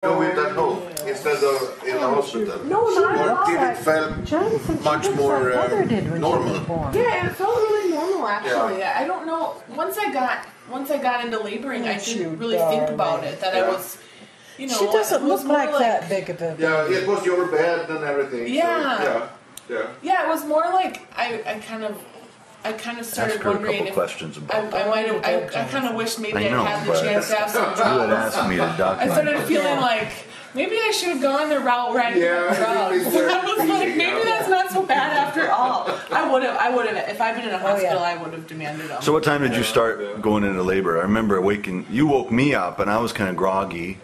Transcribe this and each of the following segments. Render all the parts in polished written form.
Do it at home instead of in the hospital. No, not at all. Did it feel much more normal? Yeah, it felt really normal actually. Yeah. I don't know. Once I got into laboring, I didn't really think about it. That I was, you know, she doesn't look like that big of a baby. Yeah, it was your bed and everything. Yeah. So, yeah, it was more like I kind of started wondering if questions about I kind of wished maybe I had the chance to have some you had asked me to document. I started feeling like maybe I should have gone the route where I could I was like, maybe that's not so bad after all. I would have if I'd been in a hospital, I would have demanded them. So what time did you start going into labor? I remember you woke me up and I was kind of groggy.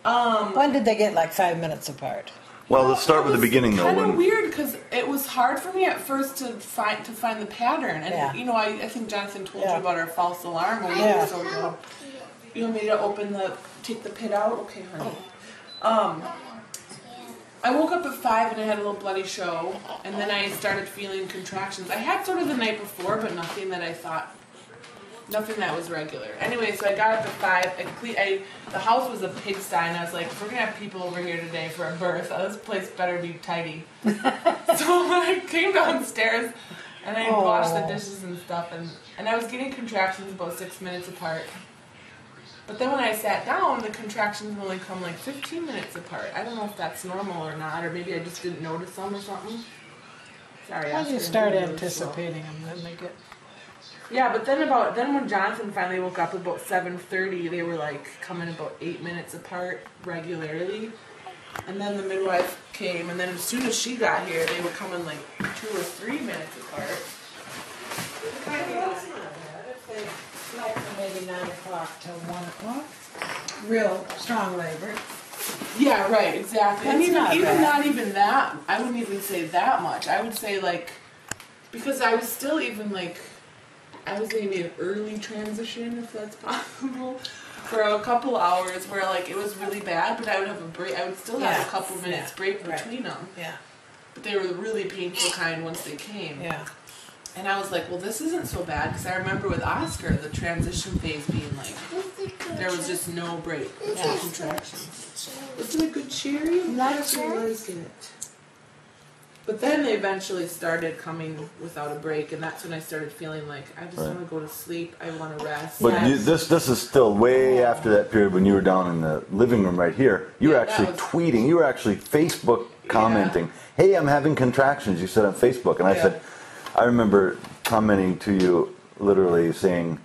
When did they get like 5 minutes apart? Well, let's start with the beginning, though. It was kind of weird because it was hard for me at first to find the pattern, and you know, I think Jonathan told you about our false alarm. When we were so good. You want me to take the pit out? Okay, honey. I woke up at 5 and I had a little bloody show, and then I started feeling contractions. I had sort of the night before, but nothing that was regular. Anyway, so I got up at 5. The house was a pigsty, and I was like, if we're going to have people over here today for a birth, this place better be tidy. So I came downstairs, and I washed the dishes and stuff, and I was getting contractions about 6 minutes apart. But then when I sat down, the contractions only come like 15 minutes apart. I don't know if that's normal or not, or maybe I just didn't notice them or something. Sorry. When you start anticipating them, then they get... Yeah, but then when Jonathan finally woke up about 7:30, they were like coming about 8 minutes apart regularly, and then the midwife came, and then as soon as she got here, they were coming like 2 or 3 minutes apart. Like maybe 9 o'clock till 1 o'clock. Real strong labor. Yeah, right, exactly. And even not even that. I wouldn't even say that much. I would say like, because I was still even like. I was maybe an early transition, if that's possible, for a couple hours where like it was really bad, but I would have a break. I would still have a couple minutes break between them. Yeah. But they were the really painful kind once they came. Yeah. And I was like, well, this isn't so bad, because I remember with Oscar, the transition phase being like, there was just no break. No contractions. Was it a good cherry? Not a cherry. But then they eventually started coming without a break, and that's when I started feeling like I just want to go to sleep. I want to rest. But this is still way after that period when you were down in the living room right here. You were actually tweeting. You were actually Facebook commenting. Hey, I'm having contractions. You said on Facebook, and I said, I remember commenting to you, literally saying,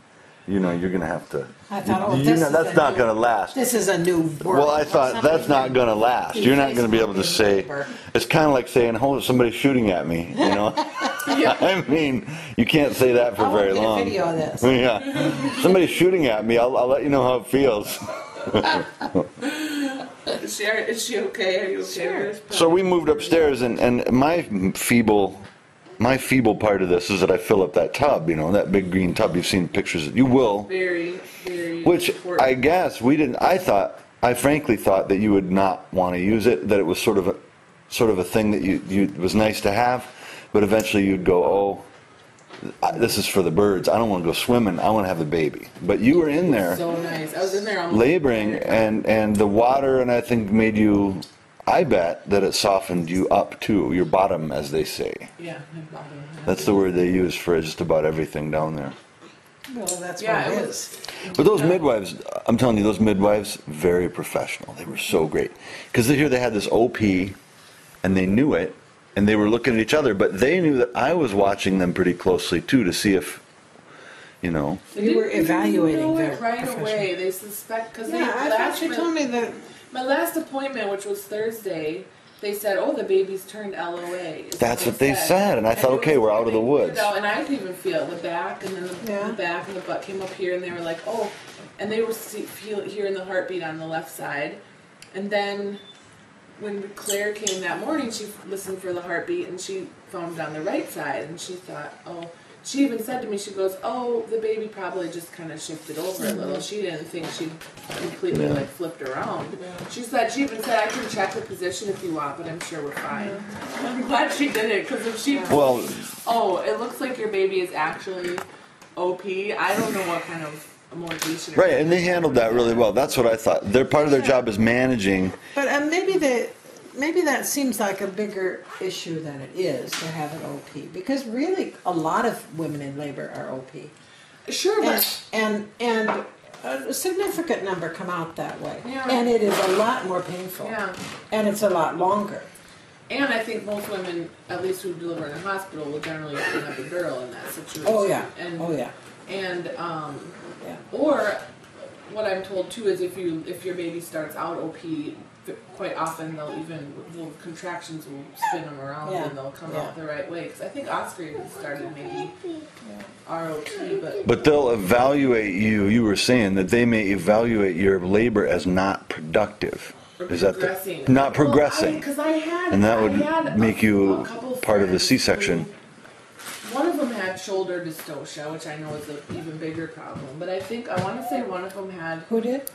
you know, you're going to have to. I thought, that's not going to last. This is a new world. Well, I thought that's not going to last. You're not going to be able to say. It's kind of like saying, "Oh, somebody's shooting at me." You know. I mean, you can't say that for very long. I'll video of this. Yeah, somebody's shooting at me. I'll let you know how it feels. Is she okay? Are you okay? Sure. So we moved upstairs, and my feeble part of this is that I fill up that tub, you know, that big green tub. You've seen pictures. You will. Very, very. Which important. I guess we didn't. I frankly thought that you would not want to use it. That it was sort of a thing that it was nice to have, but eventually you'd go, oh, this is for the birds. I don't want to go swimming. I want to have the baby. But you were in there. So nice. I was in there laboring, and the water, and I think made you. I bet that it softened you up too, your bottom, as they say. Yeah, my bottom. That's the word they use for just about everything down there. Well, that's what it is. But those midwives, I'm telling you, those midwives, very professional. They were so great. Because here they had this OP, and they knew it, and they were looking at each other, but they knew that I was watching them pretty closely too to see if, you know. You were evaluating them right away. They suspect, because I thought you told me that. My last appointment, which was Thursday, they said, oh, the baby's turned LOA. That's what they said, and I thought, okay, we're out of the woods. And I could even feel the back, and then the back and the butt came up here, and they were like, oh, and they were hearing the heartbeat on the left side. And then when Claire came that morning, she listened for the heartbeat, and she found it on the right side, and she thought, oh, she even said to me, she goes, oh, the baby probably just kind of shifted over a little. She didn't think she'd completely like flipped around. She even said, I can check the position if you want, but I'm sure we're fine. I'm glad she did it, because if she, oh, it looks like your baby is actually OP. I don't know what kind of a motivation. Right, and they handled that really well. That's what I thought. Their part of their job is managing. But maybe that seems like a bigger issue than it is to have an OP, because really a lot of women in labor are OP. Sure, but and a significant number come out that way, yeah. And it is a lot more painful, yeah. And it's a lot longer. And I think most women, at least who deliver in a hospital, will generally have an epidural in that situation. Oh yeah. And, oh yeah. And yeah. Or what I'm told too is if your baby starts out OP, quite often the contractions will spin them around and they'll come out the right way. Because I think Oscar even started maybe ROT, but they'll evaluate you. You were saying that they may evaluate your labor as not productive. Is that not progressing? And that would make you part of the C-section. One of them had shoulder dystocia, which I know is an even bigger problem. But I want to say one of them had. Who did?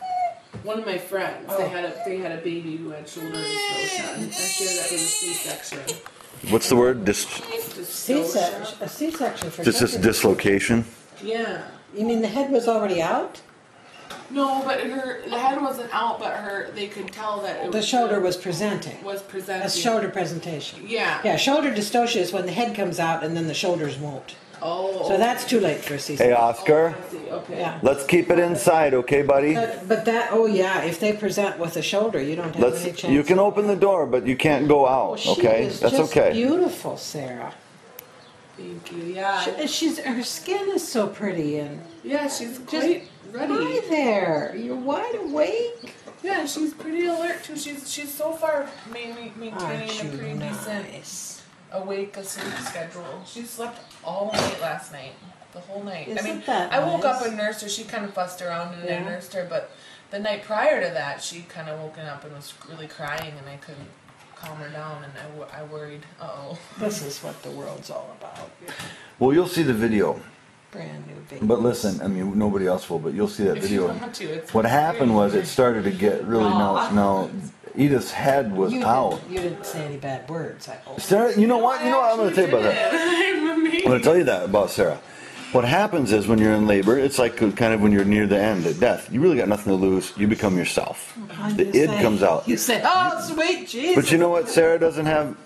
One of my friends. Oh. They had a baby who had shoulder dystocia, and I shared that with a C-section. What's the word? C-section. A C-section for. Just this dislocation. Yeah. You mean the head was already out? No, but the head wasn't out, but they could tell that the shoulder was presenting. A shoulder presentation. Yeah. Yeah, shoulder dystocia is when the head comes out and then the shoulders won't. Oh. So that's too late for a C-section. Hey, Oscar. Oh, okay. Yeah. Let's keep it inside, okay, buddy? But that, if they present with a shoulder, you don't have any chance. You can open the door, but you can't go out, okay? That's okay. Beautiful, Sarah. Thank you. Yeah. Her skin is so pretty and. Yeah, she's quite ready. Hi there. You're wide awake. Yeah, she's pretty alert too. She's so far maintaining a pretty decent awake asleep schedule. She slept all night last night, the whole night. I woke up and nursed her. She kind of fussed around and I nursed her, but the night prior to that, she kind of woken up and was really crying, and I couldn't calm her down, and I worried. This is what the world's all about. Well, you'll see the video. Brand new baby. But listen, I mean, nobody else will, but you'll see that video. It's what happened was it started to get really now Edith's head was out. You didn't say any bad words, I hope. Sarah, you know what? I'm going to tell you about that. I'm going to tell you that about Sarah. What happens is when you're in labor, it's like kind of when you're near the end of death. You really got nothing to lose. You become yourself. The id comes out. You say, "Oh, sweet Jesus." But you know what? Sarah doesn't have.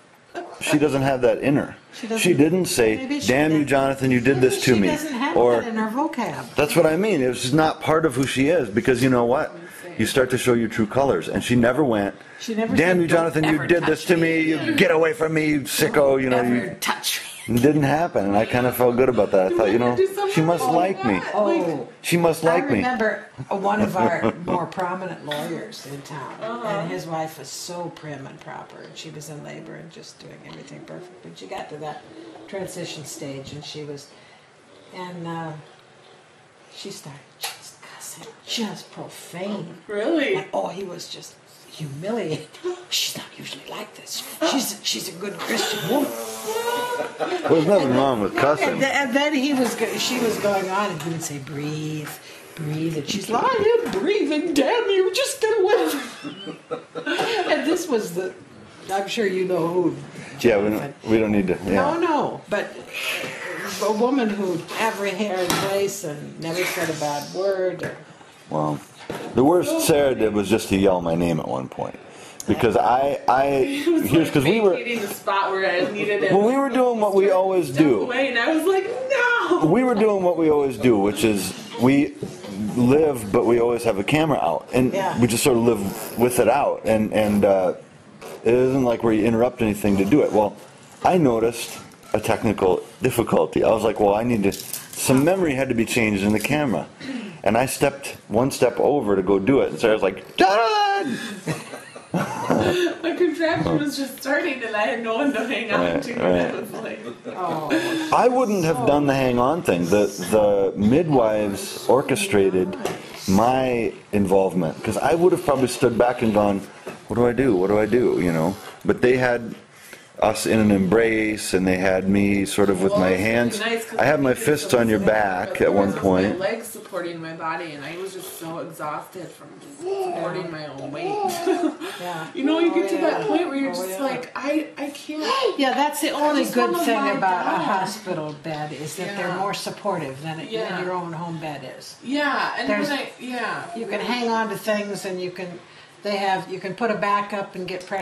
She doesn't have that in her. She didn't say, "Damn you, Jonathan, you did this to me." She doesn't have that in her vocab. That's what I mean. It's just not part of who she is, because you know what? You start to show your true colors, and she never went. Damn you, Jonathan, you did this to me. You get away from me, you sicko. You know, you touch me. It didn't happen, and I kind of felt good about that. I thought, she must like me. Oh, she must like me. I remember one of our more prominent lawyers in town, and his wife was so prim and proper, and she was in labor and just doing everything perfect. But she got to that transition stage, and she started just cussing, just profane. Really? And, he was just humiliated. She's not usually like this. She's a good Christian woman. There's nothing wrong with cussing. And then she was going on, and he would say, breathe, and she's like, I am breathing, damn you, just get away. And this was I'm sure you know who. Yeah, we don't need to. Yeah. No, but a woman who had every hair in place and never said a bad word. Well, the worst Sarah did was just to yell my name at one point. Because because we were hitting the spot where I needed it. Well, we were doing what we always do. Away, and I was like, no. We were doing what we always do, which is we live, but we always have a camera out, and we just sort of live with it out, and it isn't like we interrupt anything to do it. Well, I noticed a technical difficulty. I was like, well, some memory had to be changed in the camera, and I stepped one step over to go do it, and Sarah's like, Jonathan! My contraction was just starting, and I had no one to hang on to. And I was like, I wouldn't have done the hang on thing. The midwives orchestrated my involvement, because I would have probably stood back and gone, what do I do? What do I do? You know. But they had us in an embrace, and they had me sort of with my hands. Nice, I had my fists on your back at one point. My legs supporting my body, and I was just so exhausted from supporting my own weight. Yeah. You know, you get to that point where you're just like, I can't. Yeah, that's the only good thing lie about a down. hospital bed is that they're more supportive than your own home bed is. Yeah, and You can hang on to things, and you can put a back up and get pressure.